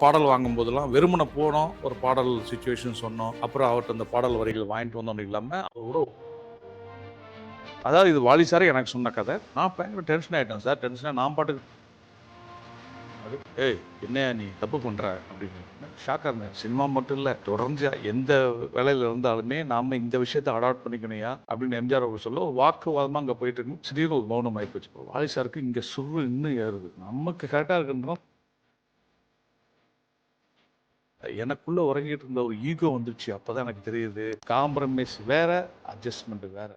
பாடல் வாங்கும் போதெல்லாம் வெறுமனை போனோம், ஒரு பாடல் சிச்சுவேஷன் சொன்னோம், அப்புறம் அவர்கிட்ட அந்த பாடல் வரிகள் வாங்கிட்டு வந்தோம் இல்லாம அவரோட அதாவது இது வாலி சாரே எனக்கு சொன்ன கதை. நான் பயங்கர டென்ஷன் ஆயிட்டேன் சார். டென்ஷனா நான் பாட்டுக்கு ஏய் என்னையா நீ தப்பு பண்ற அப்படின்னு ஷாக்கா இருந்தேன். சினிமா மட்டும் இல்ல, தொடர்ந்து எந்த வேலையில இருந்தாலுமே நாம இந்த விஷயத்தை அடாப்ட் பண்ணிக்கணுயா அப்படின்னு எம்ஜிஆர் அவங்க சொல்ல ஒரு வாக்குவாதமா அங்க போயிட்டு இருக்கு. திடீர்னு ஒரு மௌனம் ஆகி போச்சு. வாலி சாருக்கு இங்க சுரு இன்னும் ஏறுது. நமக்கு கரெக்டா இருக்குன்றோம். எனக்குள்ள உறங்கிட்டு இருந்த ஒரு ஈகோ வந்துருச்சு. அப்பதான் எனக்கு தெரியுது காம்ப்ரமைஸ் வேற, அட்ஜஸ்ட்மெண்ட் வேற.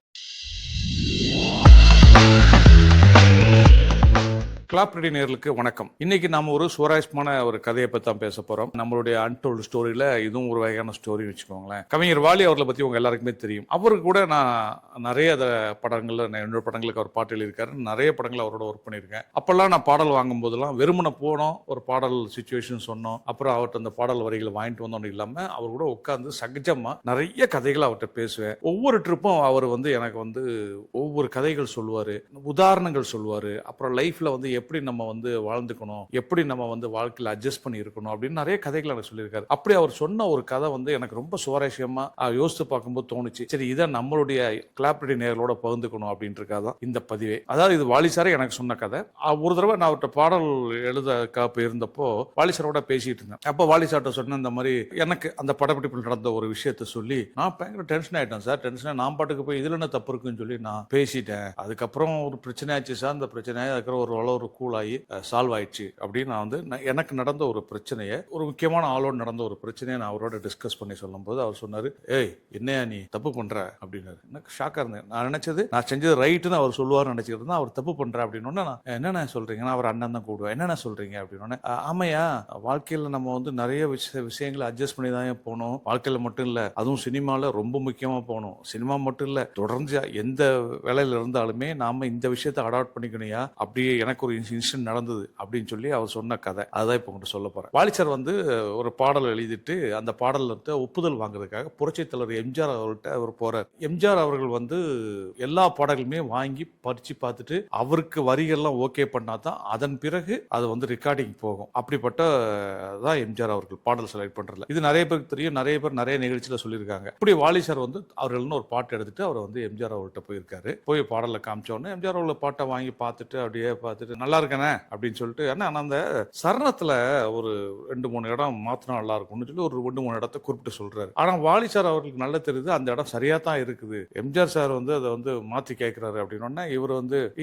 கிளாப் ரெடி நேயர்களுக்கு வணக்கம். இன்னைக்கு நாம ஒரு சுவாரஸ்யமான ஒரு கதையை பத்தி தான் பேச போறோம். நம்மளுடைய அன்டோல்டு ஸ்டோரியில இதுவும் ஒரு வகையான ஸ்டோரி வச்சுக்கோங்களேன். கவிஞர் வாலி அவர்களை பத்தி உங்க எல்லாருக்குமே தெரியும். அவருக்கு கூட நான் நிறைய படங்கள்ல என்னோட படங்களுக்கு அவர் பாட்டு எழுதியிருக்காரு. நிறைய படங்கள் அவரோட ஒர்க் பண்ணியிருக்கேன். அப்பெல்லாம் நான் பாடல் வாங்கும் போதெல்லாம் வெறுமனை போனோம், ஒரு பாடல் சிச்சுவேஷன் சொன்னோம், அப்புறம் அவர்கிட்ட அந்த பாடல் வரிகளை வாங்கிட்டு வந்தோம் இல்லாம அவர் கூட உட்கார்ந்து சகஜமா நிறைய கதைகளை அவர்கிட்ட பேசுவேன். ஒவ்வொரு ட்ரிப்பும் அவர் எனக்கு ஒவ்வொரு கதைகள் சொல்லுவாரு, உதாரணங்கள் சொல்லுவாரு. அப்புறம் லைஃப்ல எப்படி நம்ம வாழ்ந்துக்கணும், எப்படி நம்ம வாழ்க்கையில அட்ஜஸ்ட் பண்ணி இருக்கணும் அப்படின்னு நிறைய கதைகள் எனக்கு சொல்லியிருக்காரு. அப்படி அவர் சொன்ன ஒரு கதை எனக்கு ரொம்ப சுவாரஸ்யமா யோசித்து பார்க்கும்போது தோணுச்சு, சரி இதை நம்மளுடைய கிளாப்ரெடி நேயர்களோட பகிர்ந்துக்கணும் அப்படின்றதுக்காக இந்த பதிவே. அதாவது இது வாலி சாரே எனக்கு சொன்ன கதை. ஒரு தடவை நான் அவர்கிட்ட பாடல் எழுத காப்பு இருந்தப்போ வாலி சாரோட பேசிட்டு இருந்தேன். அப்போ வாலி சார்ட்ட சொன்ன இந்த மாதிரி எனக்கு அந்த படப்பிடிப்பில் நடந்த ஒரு விஷயத்த சொல்லி நான் பயங்கர டென்ஷன் ஆயிட்டேன் சார். டென்ஷனா நான் பாட்டுக்கு போய் இதுல என்ன தப்பு இருக்குன்னு சொல்லி நான் பேசிட்டேன். அதுக்கப்புறம் ஒரு பிரச்சனை ஆச்சு சார். அந்த பிரச்சனை ஒரு கூலாகி சால்வ் ஆயிடுச்சு அப்படின்னு நான் எனக்கு நடந்த ஒரு பிரச்சனையை, ஒரு முக்கியமான ஆளோடு நடந்த ஒரு பிரச்சனையை நான் அவரோட டிஸ்கஸ் பண்ணி சொல்லும் போது அவர் சொன்னாரு, ஏய் என்னையா நீ தப்பு பண்ற அப்படின்னாரு. எனக்கு ஷாக்கா இருந்தேன். நான் நினைச்சது நான் செஞ்சது ரைட்டுன்னு அவர் சொல்லுவார் நினைச்சிட்டு இருந்தா, அவர் தப்பு பண்ற அப்படின்னு நான் என்னென்ன சொல்றீங்க, நான் அவர் அண்ணன் தான் கூடுவேன், என்னென்ன சொல்றீங்க அப்படின்னு. ஆமையா, வாழ்க்கையில நம்ம நிறைய விஷயங்களை அட்ஜஸ்ட் பண்ணி தான் போகணும். வாழ்க்கையில மட்டும் இல்ல, அதுவும் சினிமால ரொம்ப முக்கியமா போகணும். சினிமா மட்டும் இல்ல, தொடர்ந்து எந்த வேலையில இருந்தாலுமே நாம இந்த விஷயத்தை அடாப்ட் பண்ணிக்கணும்யா. அப்படியே எனக்கு ஒரு இன்சிடென்ட் நடந்தது அப்படின்னு சொல்லி அவர் சொன்ன கதை. அதான் இப்போ உங்கள்கிட்ட சொல்ல போறேன். வாலி சார் ஒரு பாடல் எழுதிட்டு அந்த பாடல்ல ஒப்புதல் வாங்குறதுக்காக புரட்சித் தலைவர் எம்ஜிஆர் அவர்கள்ட்ட அவர் போறார். எம்ஜிஆர் அவர்கள் எல்லா பாடல்களுமே வாங்கி படிச்சு பார்த்துட்டு அவருக்கு வரிகள்லாம் ஓகே பண்ணாதான் அதன் பிறகு அது ரெக்கார்டிங் போகும். அப்படிப்பட்ட தான் எம்ஜிஆர் அவர்கள் பாடல் செலக்ட் பண்றதுல இது நிறைய பேருக்கு தெரியும். நிறைய பேர் நிறைய நிகழ்ச்சியில சொல்லியிருக்காங்க. இப்படி வாலி சார் அவர்கள் ஒரு பாட்டு எடுத்துட்டு அவர் எம்ஜிஆர் அவர்கள்ட்ட போயிருக்காரு. போய் பாடல காமிச்ச உடனே எம்ஜிஆர் அவர்கள் பாட்டை வாங்கி பார்த்துட்டு அப்படியே பார்த்துட்டு நல்லா இருக்கனே அப்படின்னு சொல்லிட்டு, ஏன்னா அந்த சரணத்துல ஒரு 2-3 இடம் மாத்தினா நல்லா இருக்கும்னு சொல்லி ஒரு 2-3 இடத்தை குறிப்பிட்டு சொல்றாரு. ஆனா வாலி சார் அவர்களுக்கு நல்லா தெரியுது அந்த இடம் சரியா தான் இருக்குது. எம்ஜிஆர் சார் அதை மாத்தி கேட்கிறாரு அப்படின்னு இவர்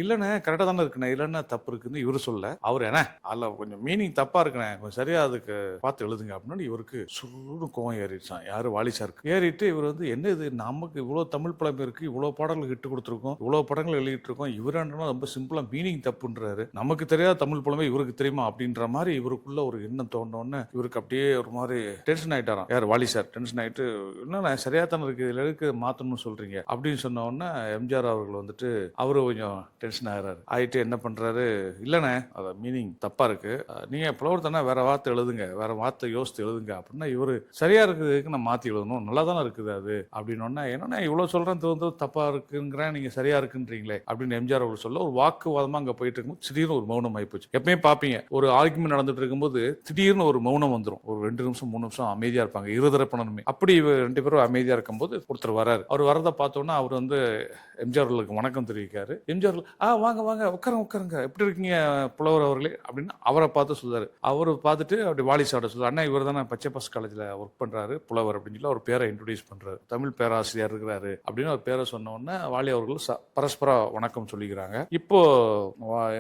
இல்லைண்ணே கரெக்டா தானே இருக்குண்ணே, இல்லைன்னா தப்பு இருக்குன்னு இவரு சொல்ல, அவர் என்ன அதுல கொஞ்சம் மீனிங் தப்பா இருக்குண்ணே, கொஞ்சம் சரியா அதுக்கு பார்த்து எழுதுங்க அப்படின்னு இவருக்கு சுருன்னு கோவம் ஏறிடுச்சான். யாரு? வாலி சாருக்கு ஏறிட்டு இவர் என்ன இது, நமக்கு இவ்வளவு தமிழ் படம் இருக்கு, இவ்வளவு பாடல்கள் இட்டு கொடுத்துருக்கோம், இவ்வளவு படங்கள் எழுதிட்டு இருக்கோம், இவரான ரொம்ப சிம்பிளா மீனிங் தப்புன்றாரு, நமக்கு தெரியாத தமிழ் படமே இவருக்கு தெரியுமா அப்படின்ற மாதிரி இவருக்குள்ள ஒரு எண்ணம் தோணுன்னு இவருக்கு அப்படியே ஒரு மாதிரி டென்ஷன் ஆயிட்டாராம். யார்? வாலி சார் டென்ஷன் ஆயிட்டு, என்ன சரியா தானே இருக்கு, இதுல இருக்கு மாத்தணும்னு சொல்றீங்க அப்படின்னு சொன்ன உடனே எம்ஜிஆர் அவர்கள் அவரு கொஞ்சம் டென்ஷன் ஆகிறாரு. ஆயிட்டு என்ன பண்றாரு, இல்லைண்ணே அத மீனிங் தப்பா இருக்கு, நீங்க புலவர் தானே, வேற வார்த்தை எழுதுங்க, வேற வார்த்தை யோசித்து எழுதுங்க அப்படின்னா இவரு சரியா இருக்குதுக்கு நான் மாத்தி எழுதணும், நல்லா தானே இருக்குது அது அப்படின்னு. என்னன்னா இவ்வளவு சொல்றேன் தப்பா இருக்குங்கிறேன், நீங்க சரியா இருக்குன்றீங்களே அப்படின்னு எம்ஜிஆர் அவர்கள் சொல்ல ஒரு வாக்குவாதமா அங்க போயிட்டு இருக்கும். திடீர்னு ஒரு மௌனம் ஆயிப்போச்சு. எப்பயுமே பாப்பீங்க, ஒரு ஆர்குமெண்ட் நடந்துட்டு இருக்கும்போது திடீர்னு ஒரு மௌனம் வந்துடும். ஒரு 2 நிமிஷம் 3 நிமிஷம் அமைதியா இருப்பாங்க இருதரப்பினருமே. அப்படி 2 பேரும் அமைதியா இருக்கும்போது ஒருத்தர் வராரு. அவர் வரதை பார்த்தோன்னா அவர் எம்ஜிஆர் அவர்களுக்கு வணக்கம் தெரிவிக்காரு. எம்ஜிஆர் வாங்க வாங்க உட்காருங்க, எப்படி இருக்கீங்க புலவர் அவர்களே அப்படின்னு அவரை பார்த்து சொல்றாரு. அவரு பார்த்துட்டு அப்படி வாலி சார்ட்ட சொல்றாரு, அண்ணா இவர் தானே பச்சைப்பாஸ் காலேஜ்ல ஒர்க் பண்றாரு புலவர் அப்படின்னு சொல்லி அவர் பேரை இன்ட்ரோடியூஸ் பண்றாரு. தமிழ் பேராசிரியர் இருக்கிறாரு அப்படின்னு அவர் பேரை சொன்ன உடனே வாலி அவர்கள் பரஸ்பர வணக்கம் சொல்லிக்கிறாங்க. இப்போ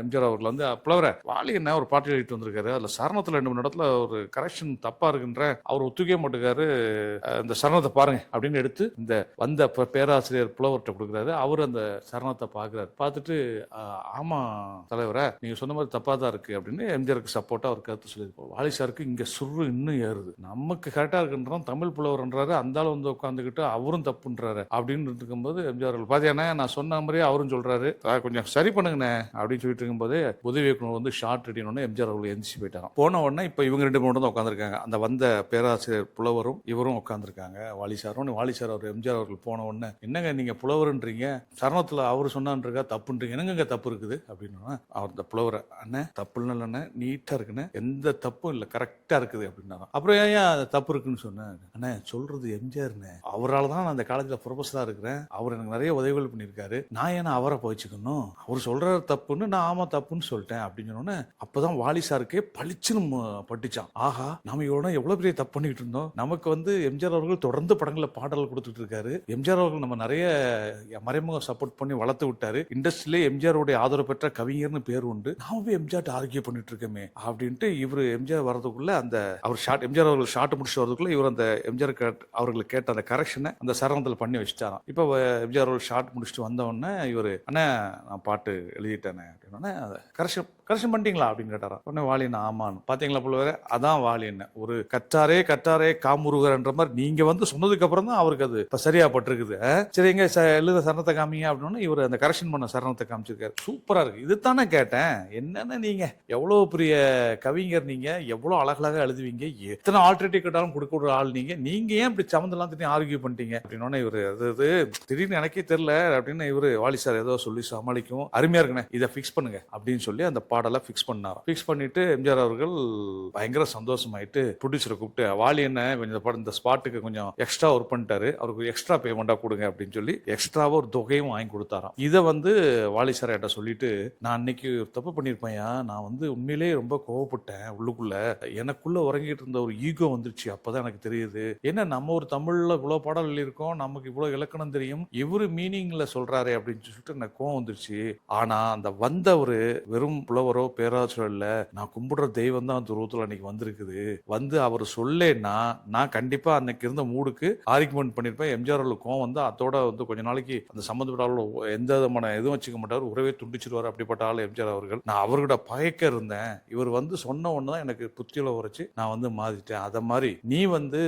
எம்ஜிஆர் அவர்கள் புலவர வாலி என்ன ஒரு பாட்டு எழுதிட்டு வந்திருக்காரு, அதுல சரணத்துல 2-3 இடத்துல ஒரு கரெக்ஷன் தப்பா இருக்குன்ற அவர் ஒத்துக்கவே மாட்டேங்காரு, இந்த சரணத்தை பாருங்க அப்படின்னு எடுத்து இந்த வந்த பேராசிரியர் புலவர்கிட்ட கொடுக்குறாரு. அவர் அந்த சரணத்தை பாக்குறாரு. பார்த்துட்டு ஆமா தலைவரை நீங்க சொன்ன மாதிரி தப்பா தான் இருக்கு அப்படின்னு எம்ஜிஆருக்கு சப்போர்ட்டா அவர் கருத்து சொல்லியிருப்போம். வாலி சாருக்கு இங்க சுரு இன்னும் ஏறுது. நமக்கு கரெக்டா இருக்குன்றோம், தமிழ் புலவர்ன்றாரு, அந்த ஆள் உட்காந்துக்கிட்டு அவரும் தப்புன்றாரு அப்படின்னு இருக்கும்போது எம்ஜிஆர் பாத்தியானே நான் சொன்ன மாதிரியே அவரும் சொல்றாரு, கொஞ்சம் சரி பண்ணுங்கண்ணே அப்படின்னு சொல்லிட்டு இருக்கும்போது உதவி இயக்குனர் வந்து ஷார்ட் ரெடினோடனே எம்ஜிஆர் அவர்கள் எந்திரிச்சு போயிட்டாங்க. போன உடனே இப்போ இவங்க 2 பேரும் தான் உட்காந்துருக்காங்க. அந்த வந்த பேராசிரியர் புலவரும் இவரும் உட்காந்துருக்காங்க, வாலி சாரும். வாலி சார் அவர் எம்ஜிஆர் அவர்கள் போன உடனே, என்னங்க நீங்க புலவர்ன்றீங்க, சரணத்தில் அவர் சொன்னான்றீங்க தப்புன்றீங்க, என்னங்க தப்பு இருக்குது அப்படின்னா, அவர் இந்த புலவர் அண்ணன் தப்பு இல்லைண்ணே, நீட்டா இருக்குன்னு, எந்த தப்பும் இல்லை, கரெக்டா இருக்குது அப்படின்னா. அப்புறம் ஏன் தப்பு இருக்குன்னு சொன்னேன். அண்ணே சொல்றது எம்ஜிஆர்னு, அவரால் தான் நான் அந்த காலேஜில் ப்ரொஃபஸரா இருக்கிறேன், அவர் எனக்கு நிறைய உதவிகள் பண்ணியிருக்காரு, நான் ஏன்னா அவரை போய்ச்சிக்கணும், அவர் சொல்ற தப்புன்னு நான் ஆமா தப்புன்னு சொல்லிட்டேன் அப்படின்னு சொன்னோன்னே அப்பதான் வாலி சாருக்கே பளிச்சுன்னு பட்டுச்சான். ஆஹா, நாம இவரோட எவ்வளவு பெரிய தப்பு பண்ணிட்டு இருந்தோம். நமக்கு வந்து எம்ஜிஆர் அவர்கள் தொடர்ந்து படங்களில் பாடல் கொடுத்துட்டு இருக்காரு. எம்ஜிஆர் அவர்கள் நம்ம நிறைய மறைமுக சப்போர்ட் பண்ணி வளர்த்து விட்டாரு. இண்டஸ்ட்ரியிலே எம்ஜிஆருடைய ஆதரவு பெற்ற கவிஞர்னு பேர் உண்டு. நாம போய் எம்ஜிஆர் ஆர்கியூ பண்ணிட்டு இருக்கோமே அப்படின்ட்டு இவர் எம்ஜிஆர் வரதுக்குள்ள அந்த அவர் ஷார்ட் எம்ஜிஆர் அவர்கள் ஷார்ட் முடிச்சு வரதுக்குள்ள இவர் அந்த எம்ஜிஆர் அவர்களுக்கு கேட்ட அந்த கரெக்ஷனை அந்த சரணத்தில் பண்ணி வச்சுட்டாராம். இப்போ எம்ஜிஆர் அவர்கள் ஷார்ட் முடிச்சுட்டு வந்த உடனே இவர் அண்ணா நான் பாட்டு எழுதிட்டேனே அப்படின்னா கரெக்ஷன் பண்ணிட்டீங்களா அப்படின்னு கேட்டாரா. உடனே வாலின்னு ஆமான்னு. பாத்தீங்களா புலவரே, அதான் வாலி என்ன ஒரு கற்றாரே காமுருகர்ன்ற மாதிரி நீங்க வந்து சொன்னதுக்கு அப்புறம் தான் அவருக்கு அது இப்ப சரியா பட்டிருக்குது. சரிங்க எழுத சரணத்தை காமிங்க அப்படின்னு இவர் அந்த கரெக்ஷன் பண்ண சரணத்தை காமிச்சிருக்காரு. சூப்பரா இருக்கு. இதுதானே கேட்டேன், என்னன்னு நீங்க எவ்வளவு பெரிய கவிஞர், நீங்க எவ்வளவு அழகழகா எழுதுவீங்க, எத்தனை ஆல்டர்னேட்டிவ் கேட்டாலும் கொடுக்க ஆள் நீங்க ஏன் இப்படி சம்மந்தெல்லாம் திடீர்னு ஆர்கியூ பண்ணிட்டீங்க அப்படின்னு இவரு அது திடீர்னு எனக்கே தெரியல அப்படின்னு இவரு வாலி சார் ஏதோ சொல்லி சமாளிக்கும். அருமையா இருக்குண்ணே, இதை ஃபிக்ஸ் பண்ணுங்க அப்படின்னு சொல்லி அந்த பாடலை ஃபிக்ஸ் பண்ணாராம். ஃபிக்ஸ் பண்ணிட்டு எம்ஜிஆர் அவர்கள் பயங்கர சந்தோஷமாயிட்டு ப்ரொடியூசரை கூப்பிட்டு, வாலி என்ன இந்த ஸ்பாட்டுக்கு கொஞ்சம் எக்ஸ்ட்ரா ஒர்க் பண்ணிட்டாரு, அவருக்கு எக்ஸ்ட்ரா பேமெண்டா கொடுங்க அப்படின்னு சொல்லி எக்ஸ்ட்ராவா ஒரு தொகையும் வாங்கி கொடுத்தாராம். இதை வந்து வாலி சார் என்கிட்ட சொல்லிட்டு, நான் அன்னைக்கு தப்பு பண்ணிருப்பேன், நான் வந்து உண்மையிலேயே ரொம்ப கோவப்பட்டேன், உள்ளுக்குள்ள எனக்குள்ள உறங்கிட்டு இருந்த ஒரு ஈகோ வந்துருச்சு, அப்பதான் எனக்கு தெரியுது என்ன நம்ம ஒரு தமிழ்ல இவ்வளவு பாடல் எழுதியிருக்கோம், நமக்கு இவ்வளவு இலக்கணம் தெரியும், இவரு மீனிங்ல சொல்றாரு அப்படின்னு சொல்லிட்டு எனக்கு கோவம் வந்துருச்சு. ஆனா அந்த வந்த ஒரு வெறும் புலவரோ பேராசிரியர் இல்ல, நான் கும்பிடுற தெய்வம் தான் அந்த ரூத்துல அன்னைக்கு வந்திருக்குது, வந்து அவர் சொல்லேன்னா நான் கண்டிப்பா அன்னைக்கு இருந்த மூடுக்கு ஆர்குமெண்ட் பண்ணிருப்பேன். எம்ஜிஆர் கோவம் வந்து அதோட வந்து கொஞ்ச நாளைக்கு அந்த சம்பந்தப்பட்ட எந்த விதமான எதுவும் வச்சுக்க மாட்டார், உறவே துண்டிச்சிருவார். அப்படிப்பட்ட ஆள் எம்ஜிஆர் அவர்கள். நான் அவர்கிட்ட பயக்க இருந்தேன், இவர் வந்து சொன்ன ஒண்ணுதான் எனக்கு புத்தியில உரைச்சு நான் வந்து மாத்திட்டேன். அத மாதிரி நீ வந்து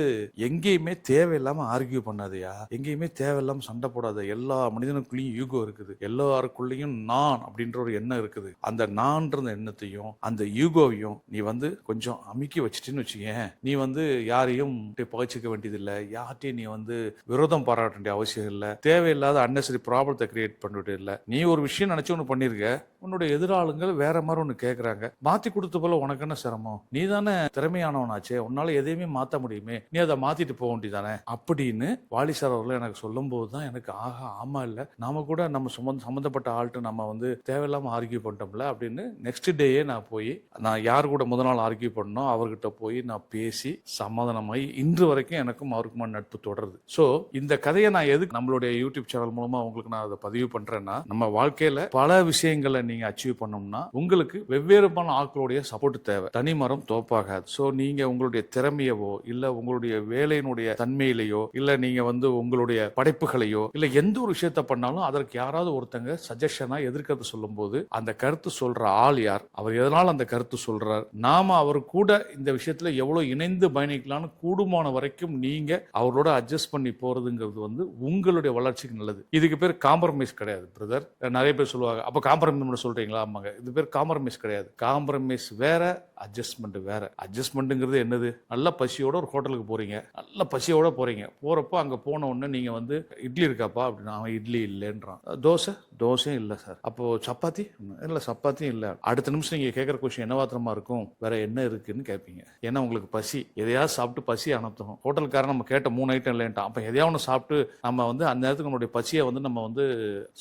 எங்கேயுமே தேவையில்லாம ஆர்கியூ பண்ணாதையா, எங்கேயுமே தேவையில்லாம சண்டை போடாத. எல்லா மனிதனுக்குள்ளேயும் யூகோ இருக்குது, எல்லாருக்குள்ளேயும் நான் அப்படின்ற ஒரு எண்ணம் இருக்குது. அந்த நான்ற எண்ணத்தையும் அந்த யூகோவையும் நீ வந்து கொஞ்சம் அமுக்கி வச்சுட்டுன்னு வச்சுக்கேன், நீ வந்து யாரையும் பகைச்சிக்க வேண்டியதில்லை, யார்ட்டையும் நீ வந்து விரோதம் பாராட்ட வேண்டிய அவசியம் இல்லை, தேவையில்லாத அன்னெசரி ப்ராப்ளத்தை கிரியேட் பண்ணிட்டு இல்லை. நீ ஒரு விஷயம் நினைச்சு ஒன்று பண்ணிருக்க, உன்னுடைய எதிராளுங்கள் வேற மாதிரி ஒன்று கேட்கறாங்க, மாத்தி கொடுத்த போல உனக்கு என்ன சிரமம், நீ தானே திறமையானவனாச்சே, உன்னால எதையுமே மாத்த முடியுமே, நீ அதை மாத்திட்டு போக வேண்டியதானே அப்படின்னு வாலி சார் அவர்கள் எனக்கு சொல்லும் போதுதான் எனக்கு ஆஹா ஆமா இல்ல, நாம கூட நம்ம சம்பந்தப்பட்ட ஆள்கிட்ட நம்ம வந்து தேவையில்லாம ஆர்கியூ பண்ணிட்டோம்ல அப்படின்னு நெக்ஸ்ட் டேயே நான் போய் நான் யார் கூட முதல் நாள் ஆர்கியூ பண்ணோம் அவர்கிட்ட போய் நான் பேசி சமாதானமாகி இன்று வரைக்கும் எனக்கும் அவருக்குமான நட்பு தொடருது. ஸோ இந்த கதையை நான் எதுக்கு நம்மளுடைய யூடியூப் சேனல் மூலமா உங்களுக்கு நான் அதை பதிவு பண்றேன்னா, நம்ம வாழ்க்கையில பல விஷயங்களை நீங்க அச்சீவ் பண்ணோம்னா உங்களுக்கு வெவ்வேறுமான ஆட்களுடைய சப்போர்ட் தேவை, தனிமரம் தோப்பாகாது. ஸோ நீங்க உங்களுடைய திறமையவோ இல்ல உங்களுடைய வேலையினுடைய தன்மையிலையோ இல்ல நீங்க வந்து உங்களுடைய படைப்புகளையோ இல்ல எந்த ஒரு விஷயத்த பண்ணாலும் அதற்கு யாராவது ஒருத்தங்க சஜஷனா எதிர்க்கிறது சொல்லும் போது அந்த கருத்து சொல்ற ஆள் யார், அவர் எதனால் அந்த கருத்து சொல்றார், நாம அவர் கூட இந்த விஷயத்துல எவ்வளவு இணைந்து பயணிக்கலாம்னு கூடுமான வரைக்கும் நீங்க அவரோட அட்ஜஸ்ட் பண்ணி போறதுங்கிறது வந்து உங்களுடைய வளர்ச்சிக்கு நல்லது. இதுக்கு பேர் காம்ப்ரமைஸ் கிடையாது பிரதர். நிறைய பேர் சொல்லுவாங்க, அப்ப காம்ப்ரமைஸ் சொல்றீங்களா? ஆமாங்க, இது பேர் காம்ப்ரமைஸ் கிடையாது. காம்ப்ரமைஸ் வேற, அட்ஜஸ்ட்மெண்ட் வேற. அட்ஜஸ்ட்மெண்ட்ங்கிறது என்னது, நல்ல பசியோட ஒரு ஹோட்டலுக்கு போறீங்க, நல்ல பசியோட போறீங்க, போறப்போ அங்க போன உடனே நீங்க வந்து இட்லி இருக்காப்பா அப்படின்னா அவன் இட்லி இல்லைன்றான், தோசையும் இல்லை சார், அப்போ சப்பாத்தி இல்ல, சப்பாத்தியும் இல்லை. அடுத்த நிமிஷம் நீங்க கேட்கற கொஸ்டின் என்னவாத்திரமா இருக்கும், வேற என்ன இருக்குன்னு கேட்பீங்க. ஏன்னா உங்களுக்கு பசி, எதையாவது சாப்பிட்டு பசி அனுப்பணும். ஹோட்டலுக்காரன் நம்ம கேட்ட 3 ஐட்டம் இல்லைன்ட்டான், அப்ப எதையாவது ஒன்று சாப்பிட்டு நம்ம வந்து அந்த நேரத்துக்கு நம்மளுடைய பசியை வந்து நம்ம வந்து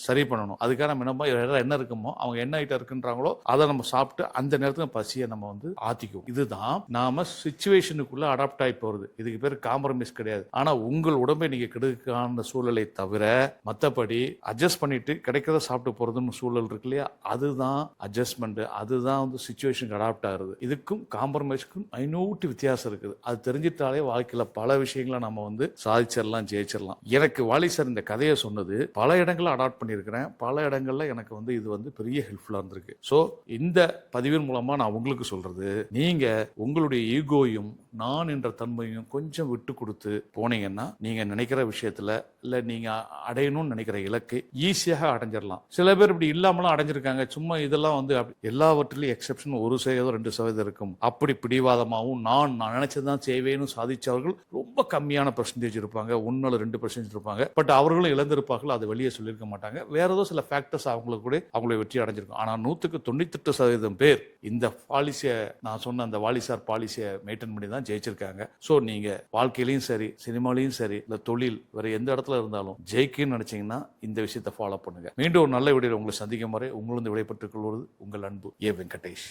சரி பண்ணணும். அதுக்காக நம்ம என்ன இருக்குமோ அவங்க என்ன ஐட்டம் இருக்குன்றாங்களோ அதை நம்ம சாப்பிட்டு அந்த நேரத்துக்கு பசியை நம்ம வந்து ஆத்திக்குவோம். இதுதான் நாம சிச்சுவேஷனுக்குள்ள அடாப்ட் ஆகி போறது. இதுக்கு பேர் காம்ப்ரமைஸ் கிடையாது. ஆனா உங்கள் உடம்பை நீங்க கெடுக்கான சூழலை தவிர மற்றபடி அட்ஜஸ்ட் பண்ணிட்டு கிடைக்கிறத சாப்பிட்டு போறதுன்னு சூழல் இருக்கு இல்லையா, அதுதான் அட்ஜஸ்ட்மெண்ட், அதுதான் வந்து சிச்சுவேஷனுக்கு அடாப்ட் ஆகுது. இதுக்கும் காம்ப்ரமைஸ்க்கும் ஐநூறு வித்தியாசம் இருக்குது. அது தெரிஞ்சிட்டாலே வாழ்க்கையில பல விஷயங்களை நம்ம வந்து சாதிச்சிடலாம், ஜெயிச்சிடலாம். எனக்கு வாலி சார் இந்த கதையை சொன்னது பல இடங்கள்ல அடாப்ட் பண்ணியிருக்கிறேன், பல இடங்கள்ல எனக்கு வந்து இது வந்து பெரிய ஹெல்ப்ஃபுல்லா இருந்திருக்கு. ஸோ இந்த பதிவின் மூலமா நான் உங்களுக்கு சொல்றது, நீங்க உங்களுடைய ஈகோயும் நான் என்ற தன்மையும் கொஞ்சம் விட்டு கொடுத்து போனீங்கன்னா நீங்க நினைக்கிற விஷயத்துல இல்ல நீங்க அடையணும்னு நினைக்கிற இலக்கை ஈஸியாக அடைஞ்சிடலாம். சில பேர் இப்படி இல்லாமலாம் அடைஞ்சிருக்காங்க. சும்மா இதெல்லாம் வந்து எல்லாவற்றிலும் எக்ஸெப்ஷன் 1% 2% இருக்கும். அப்படி பிடிவாதமாகவும் நான் நினைச்சதான் செய்வேன்னு சாதிச்சவர்கள் ரொம்ப கம்மியான பெர்சன்டேஜ் இருப்பாங்க. 1 அல்லது 2% இருப்பாங்க. பட் அவர்களும் இழந்திருப்பார்கள். அதை வெளியே சொல்லியிருக்க மாட்டாங்க. வேற ஏதோ சில ஃபேக்டர்ஸ் அவங்களுக்கு கூட அவங்களை வெற்றி அடைஞ்சிருக்கும். ஆனா 98% பேர் இந்த பாலிசியை, நான் சொன்ன அந்த வாலிசார் பாலிசியை மெயின்டைன் பண்ணி தான் ஜெயிச்சிருக்காங்க. ஸோ நீங்க வாழ்க்கையிலையும் சரி, சினிமாலையும் சரி, இல்ல தொழில் வேற எந்த இடத்துல இருந்தாலும் ஜெயிக்கணும்னு நினைச்சீங்கன்னா இந்த விஷயத்தை ஃபாலோ பண்ணுங்க. மீண்டும் ஒரு நல்ல வீடியோவில் உங்களை சந்திக்கும் வரை உங்களிருந்து விடைபெற்றுக் கொள்வது உங்கள் அன்பு ஏ. வெங்கடேஷ்.